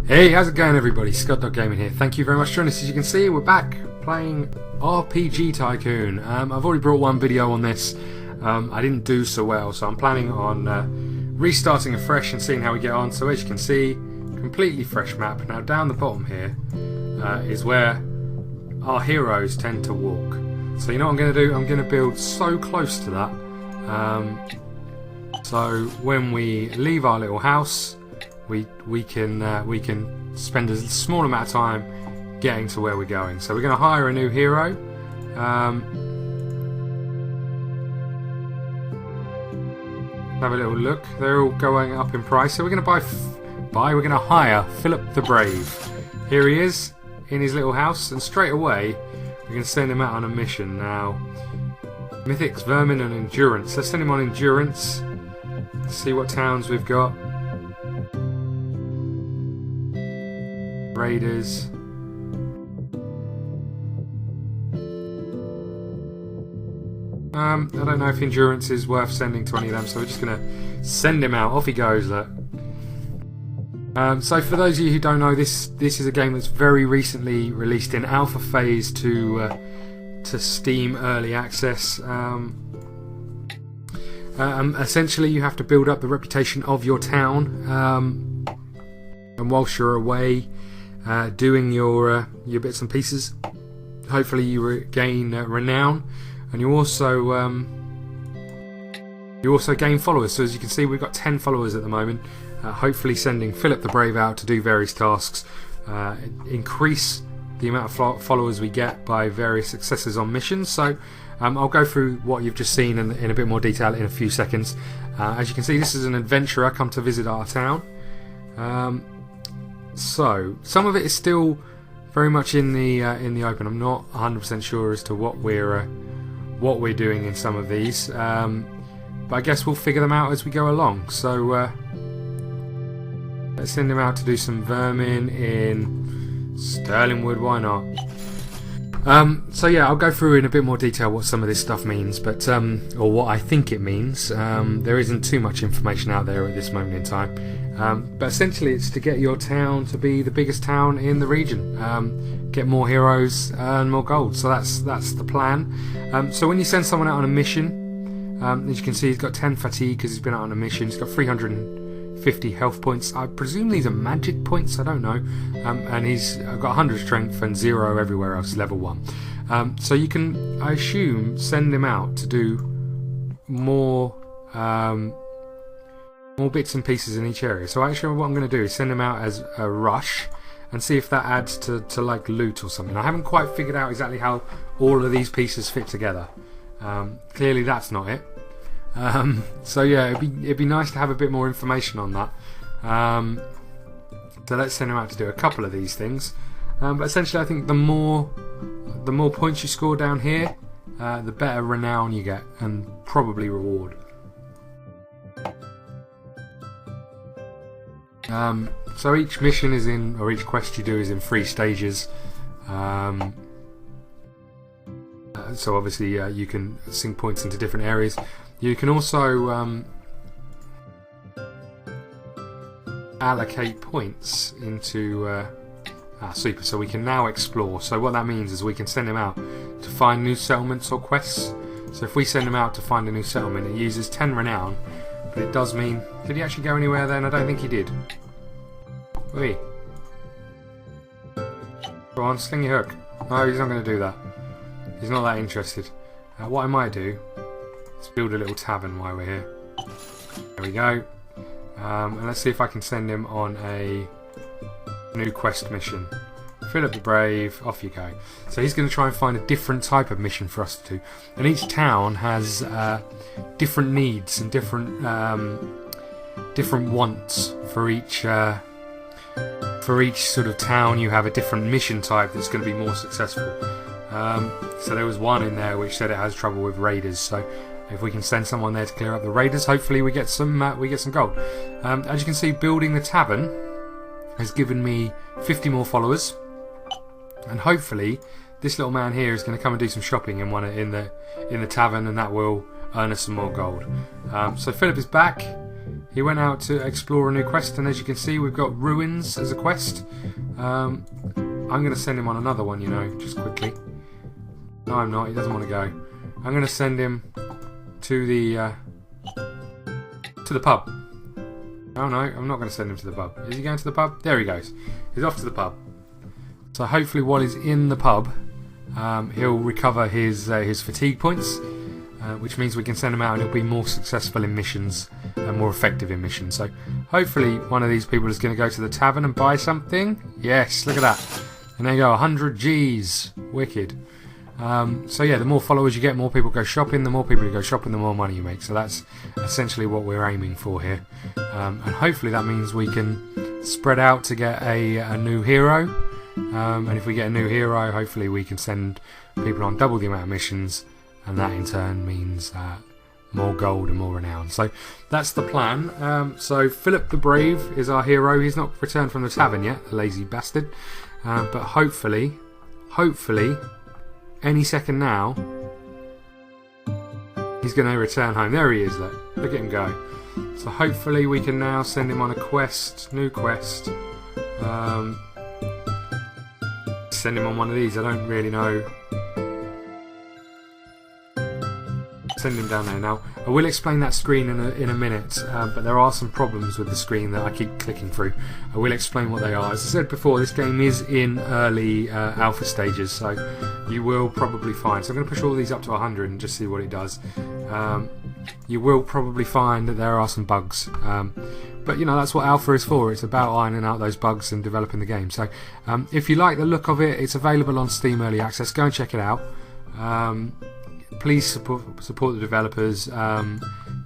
Hey, how's it going everybody? ScottDogGaming here. Thank you very much for joining us. As you can see, we're back playing RPG Tycoon. I've already brought one video on this. I didn't do so well, so I'm planning on restarting afresh and seeing how we get on. So as you can see, completely fresh map. Now down the bottom here is where our heroes tend to walk. So you know what I'm going to do? I'm going to build so close to that. So when we leave our little house, we can spend a small amount of time getting to where we're going. So we're going to hire a new hero. Have a little look. They're all going up in price. So we're going to we're going to hire Philip the Brave. Here he is in his little house, and straight away we're going to send him out on a mission. Now, Mythics, Vermin, and Endurance. Let's send him on Endurance. See what towns we've got. Raiders. I don't know if Endurance is worth sending to any of them, so we're just going to send him out. Off he goes. Look. So for those of you who don't know, this is a game that's very recently released in alpha phase to Steam Early Access. Essentially, you have to build up the reputation of your town, and whilst you're away doing your bits and pieces, hopefully you gain renown, and you also gain followers. So as you can see, we've got 10 followers at the moment. Hopefully sending Philip the Brave out to do various tasks, increase the amount of followers we get by various successes on missions. So I'll go through what you've just seen in a bit more detail in a few seconds. As you can see, this is an adventurer come to visit our town. So some of it is still very much in the open. I'm not 100% sure as to what we're doing in some of these, but I guess we'll figure them out as we go along. So let's send him out to do some vermin in Sterlingwood. Why not? So yeah, I'll go through in a bit more detail what some of this stuff means, but or what I think it means. There isn't too much information out there at this moment in time, but essentially it's to get your town to be the biggest town in the region, get more heroes, earn more gold. So that's the plan. So when you send someone out on a mission, as you can see, he's got 10 fatigue because he's been out on a mission. He's got 350 health points. I presume these are magic points, I don't know. And he's got 100 strength and 0 everywhere else, level 1. So you can, I assume, send him out to do more bits and pieces in each area. So actually what I'm going to do is send him out as a rush and see if that adds to like loot or something. I haven't quite figured out exactly how all of these pieces fit together. Clearly that's not it. So yeah, it'd be nice to have a bit more information on that. So let's send him out to do a couple of these things. But essentially, I think the more points you score down here, the better renown you get, and probably reward. So each mission is in, or each quest you do is in 3 stages. So obviously, you can sink points into different areas. You can also allocate points into super, so we can now explore. So what that means is we can send him out to find new settlements or quests. So if we send him out to find a new settlement, it uses 10 renown, but it does mean... Did he actually go anywhere then? I don't think he did. Wait. Go on, sling your hook. No, he's not going to do that. He's not that interested. What I might do... Let's build a little tavern while we're here. There we go. And let's see if I can send him on a new quest mission. Philip the Brave, off you go. So he's going to try and find a different type of mission for us to do. And each town has different needs and different wants for each sort of town. You have a different mission type that's going to be more successful. So there was one in there which said it has trouble with raiders. So if we can send someone there to clear up the raiders, hopefully we get some gold. As you can see, building the tavern has given me 50 more followers, and hopefully this little man here is going to come and do some shopping in the tavern, and that will earn us some more gold. So Philip is back. he went out to explore a new quest, and as you can see, we've got ruins as a quest. I'm going to send him on another one, you know, just quickly. No, I'm not. He doesn't want to go. I'm going to send him to the pub. Oh no, I'm not going to send him to the pub. Is he going to the pub? There he goes. He's off to the pub. So hopefully, while he's in the pub, he'll recover his fatigue points, which means we can send him out and he'll be more successful in missions and more effective in missions. So hopefully one of these people is going to go to the tavern and buy something. Yes, look at that. And there you go, 100 G's. Wicked. So yeah, the more followers you get, more people go shopping. The more people you go shopping, the more money you make. So that's essentially what we're aiming for here. And hopefully that means we can spread out to get a new hero. And if we get a new hero, hopefully we can send people on double the amount of missions, and that in turn means more gold and more renown. So that's the plan. So Philip the Brave is our hero. He's not returned from the tavern yet, the lazy bastard. But hopefully, any second now, he's going to return home. There he is, look at him go. So hopefully we can now send him on a quest, new quest. Send him on one of these, I don't really know. Send him down there now. I will explain that screen in a minute, but there are some problems with the screen that I keep clicking through. I will explain what they are. As I said before, this game is in early alpha stages, so you will probably find, so I'm going to push all these up to 100 and just see what it does. You will probably find that there are some bugs, but you know, that's what alpha is for. It's about ironing out those bugs and developing the game. So if you like the look of it, it's available on Steam Early Access. Go and check it out. Please support the developers, you know,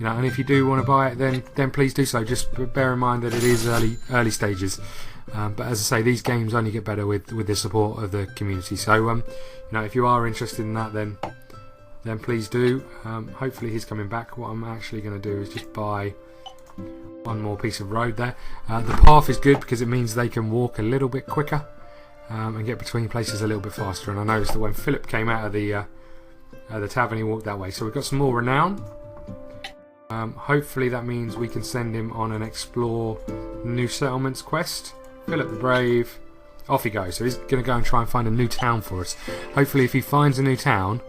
and if you do want to buy it, then please do so. Just bear in mind that it is early stages, but as I say, these games only get better with the support of the community. So you know, if you are interested in that, then please do. Hopefully he's coming back. What I'm actually going to do is just buy one more piece of road there. The path is good because it means they can walk a little bit quicker and get between places a little bit faster. And I noticed that when Philip came out of the tavern, he walked that way. So we've got some more renown. Hopefully that means we can send him on an explore new settlements quest. Philip the Brave, off he goes. So he's going to go and try and find a new town for us. Hopefully if he finds a new town,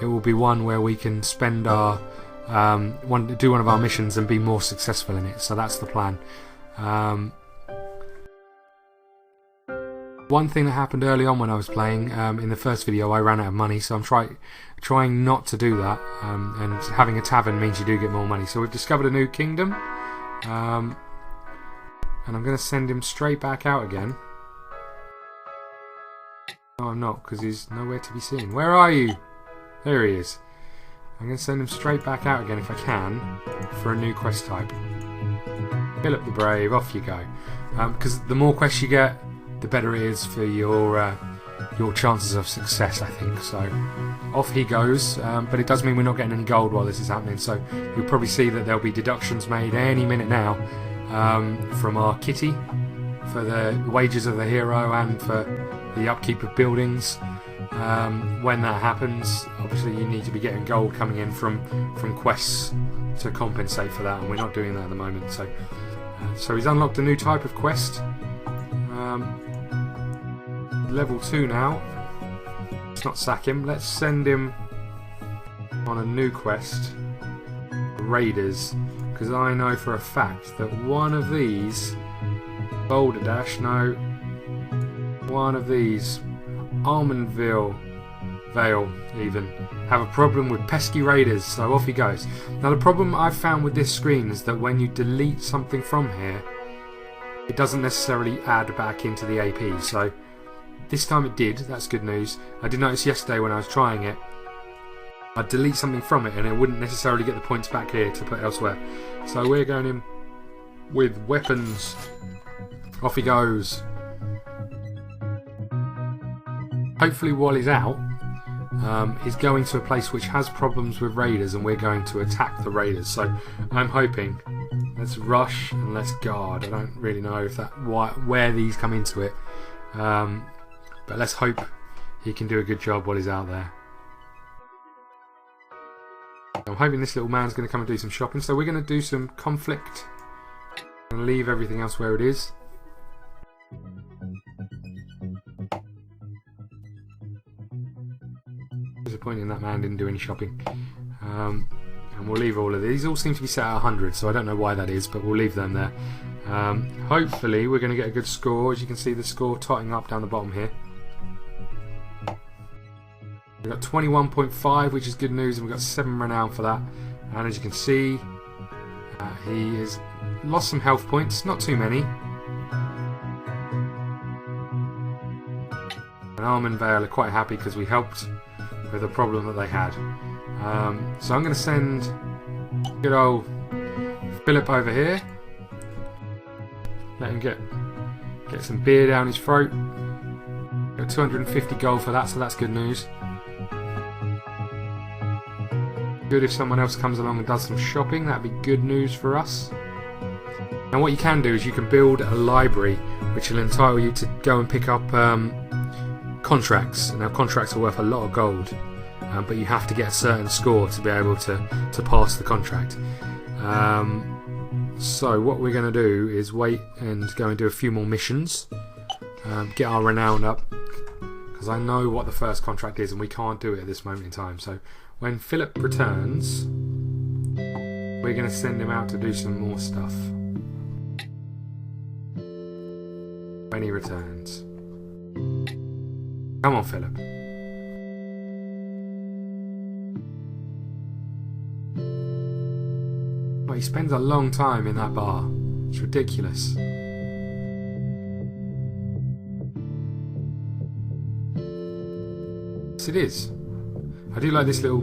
it will be one where we can spend our do one of our missions and be more successful in it. So that's the plan. One thing that happened early on when I was playing, in the first video, I ran out of money, so I'm trying not to do that, and having a tavern means you do get more money. So we've discovered a new kingdom, and I'm going to send him straight back out again. No, I'm not, because he's nowhere to be seen. Where are you? There he is. I'm going to send him straight back out again if I can, for a new quest type. Philip the Brave, off you go. Because the more quests you get, the better it is for your chances of success, I think. So off he goes, but it does mean we're not getting any gold while this is happening. So you'll probably see that there'll be deductions made any minute now from our kitty for the wages of the hero and for the upkeep of buildings. When that happens, obviously you need to be getting gold coming in from quests to compensate for that, and we're not doing that at the moment. So he's unlocked a new type of quest. Level 2 now. Let's not sack him. Let's send him on a new quest, Raiders, because I know for a fact that one of these Boulder Dash, no, one of these Almondville Vale even have a problem with pesky raiders, so off he goes. Now the problem I've found with this screen is that when you delete something from here, it doesn't necessarily add back into the AP, so this time it did. That's good news. I did notice yesterday when I was trying it, I'd delete something from it and it wouldn't necessarily get the points back here to put elsewhere. So we're going in with weapons. Off he goes. Hopefully while he's out, he's going to a place which has problems with raiders and we're going to attack the raiders. So I'm hoping, let's rush and let's guard. I don't really know if where these come into it. But let's hope he can do a good job while he's out there. I'm hoping this little man's going to come and do some shopping. So we're going to do some conflict And leave everything else where it is. Disappointing that man didn't do any shopping. And we'll leave all of these. All seem to be set at 100, so I don't know why that is, but we'll leave them there. Hopefully we're going to get a good score. As you can see, the score totting up down the bottom here. We've got 21.5, which is good news, and we've got 7 renown for that. And as you can see, he has lost some health points, not too many. And Armand Vale are quite happy because we helped with a problem that they had. So I'm going to send good old Philip over here. Let him get some beer down his throat. Got 250 gold for that, so that's good news. Good if someone else comes along and does some shopping. That'd be good news for us. And what you can do is you can build a library which will entitle you to go and pick up contracts. Now contracts are worth a lot of gold, but you have to get a certain score to be able to pass the contract. So what we're going to do is wait and go and do a few more missions, get our renown up, because I know what the first contract is and we can't do it at this moment in time. So when Philip returns, we're going to send him out to do some more stuff. When he returns. Come on, Philip. Well, he spends a long time in that bar. It's ridiculous. Yes, it is. I do like this little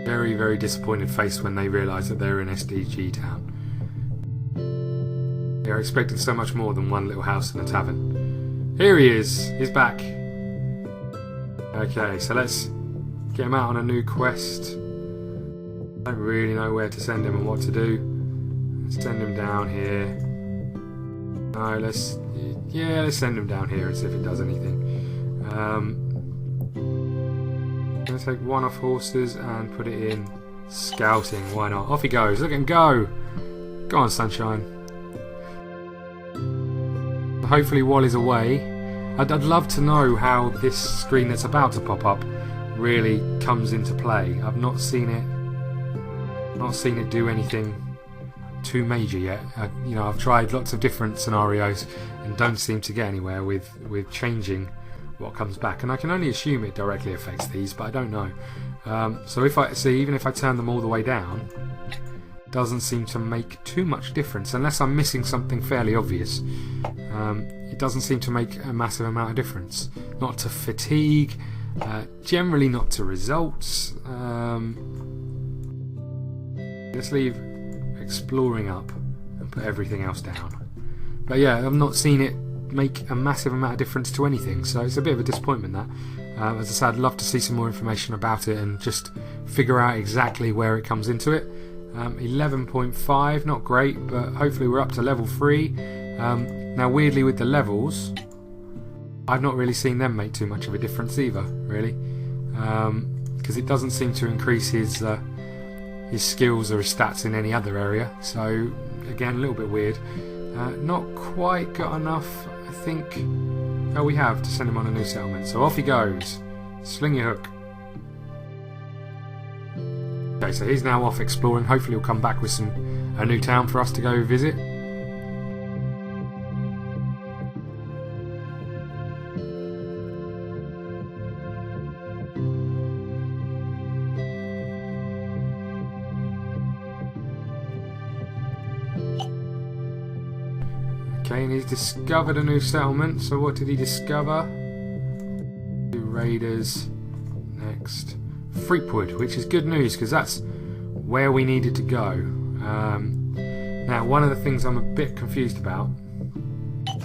very, very disappointed face when they realise that they're in SDG town. They're expecting so much more than one little house and a tavern. Here he is. He's back. Okay, so let's get him out on a new quest. I don't really know where to send him and what to do. Let's send him down here. No, let's send him down here and see if it does anything. Let's take one off horses and put it in scouting. Why not? Off he goes. Look at him go. Go on, sunshine. Hopefully while he's away, I'd love to know how this screen that's about to pop up really comes into play. I've not seen it do anything too major yet. I've tried lots of different scenarios and don't seem to get anywhere with changing what comes back, and I can only assume it directly affects these, but I don't know. So even if I turn them all the way down, it doesn't seem to make too much difference unless I'm missing something fairly obvious. It doesn't seem to make a massive amount of difference. Not to fatigue, generally not to results. Let's leave exploring up and put everything else down. But yeah, I've not seen it make a massive amount of difference to anything, so it's a bit of a disappointment that. As I said, I'd love to see some more information about it and just figure out exactly where it comes into it. 11.5, not great, but hopefully we're up to level 3. Now weirdly with the levels, I've not really seen them make too much of a difference either, really, because it doesn't seem to increase his skills or his stats in any other area, so again a little bit weird. Not quite got enough, I think. Oh, we have to send him on a new settlement, so off he goes. Sling your hook. Okay, so he's now off exploring. Hopefully he'll come back with a new town for us to go visit. Okay, and he's discovered a new settlement. So what did he discover? 2 raiders. Next. Freepwood, which is good news because that's where we needed to go. Now, one of the things I'm a bit confused about,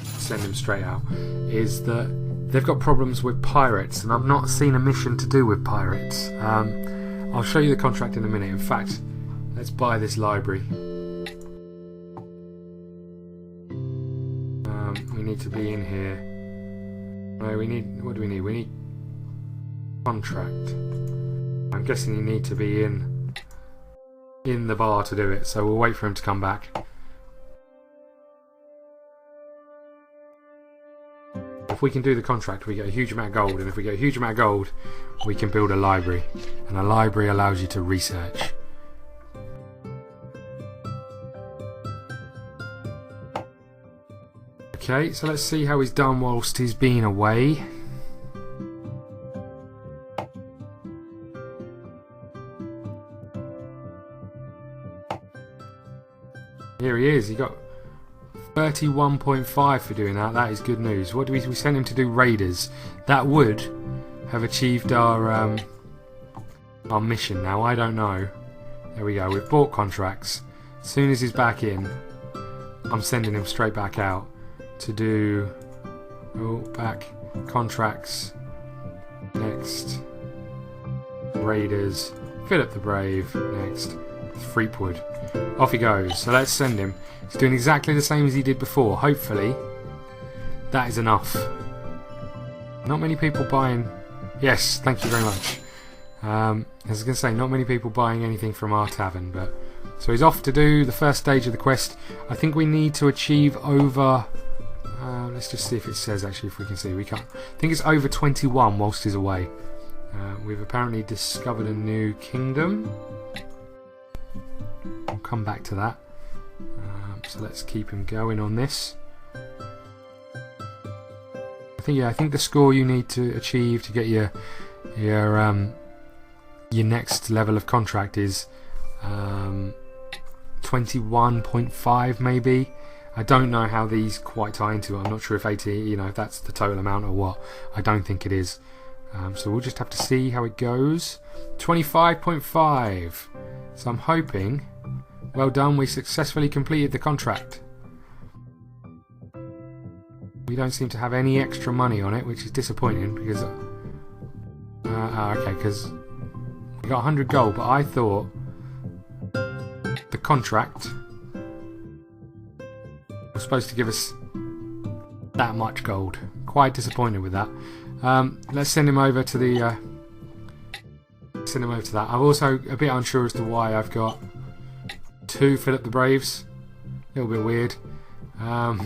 send him straight out, is that they've got problems with pirates, and I've not seen a mission to do with pirates. I'll show you the contract in a minute. In fact, let's buy this library. We need to be in here. No, we need. What do we need? We need contract. I'm guessing you need to be in the bar to do it, so we'll wait for him to come back. if we can do the contract, we get a huge amount of gold, and if we get a huge amount of gold, we can build a library, and a library allows you to research. Okay, so let's see how he's done whilst he's been away. Here he is. He got 31.5 for doing that. That is good news. What do we sent him to do? Raiders. That would have achieved our mission. Now I don't know. There we go. We've bought contracts. As soon as he's back in, I'm sending him straight back out to do back contracts. Next, Raiders. Philip the Brave. Next, Threepwood. Off he goes. So let's send him. He's doing exactly the same as he did before. Hopefully that is enough. Not many people buying. Yes, thank you very much. As I was going to say, not many people buying anything from our tavern, but so he's off to do the first stage of the quest. I think we need to achieve over let's just see if it says actually, if we can see. We can't. I think it's over 21 whilst he's away. We've apparently discovered a new kingdom. I'll come back to that. So let's keep him going on this. I think the score you need to achieve to get your next level of contract is 21.5 maybe. I don't know how these quite tie into it. I'm not sure if 80, if that's the total amount or what. I don't think it is. So we'll just have to see how it goes. 25.5. So I'm hoping. Well done, we successfully completed the contract. We don't seem to have any extra money on it, which is disappointing because okay, because we got 100 gold, but I thought the contract was supposed to give us that much gold. Quite disappointed with that. Let's send him over to the that. I'm also a bit unsure as to why I've got 2 Philip the Braves. A little bit weird. But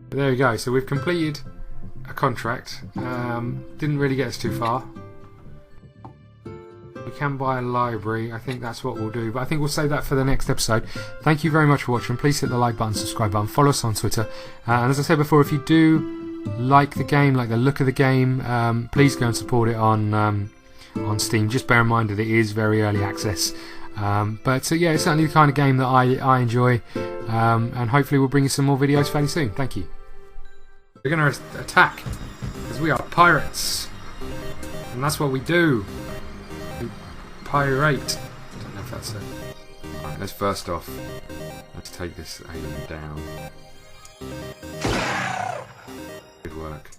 there we go. So we've completed a contract. Didn't really get us too far. We can buy a library. I think that's what we'll do. But I think we'll save that for the next episode. Thank you very much for watching. Please hit the like button, subscribe button, follow us on Twitter. And as I said before, if you do like the game, like the look of the game, please go and support it on Steam. Just bear in mind that it is very early access. But yeah, it's certainly the kind of game that I enjoy. And hopefully we'll bring you some more videos fairly soon. Thank you. We're going to attack because we are pirates. And that's what we do. We pirate. I don't know if that's it. Alright, let's first off, let's take this alien down. Good work.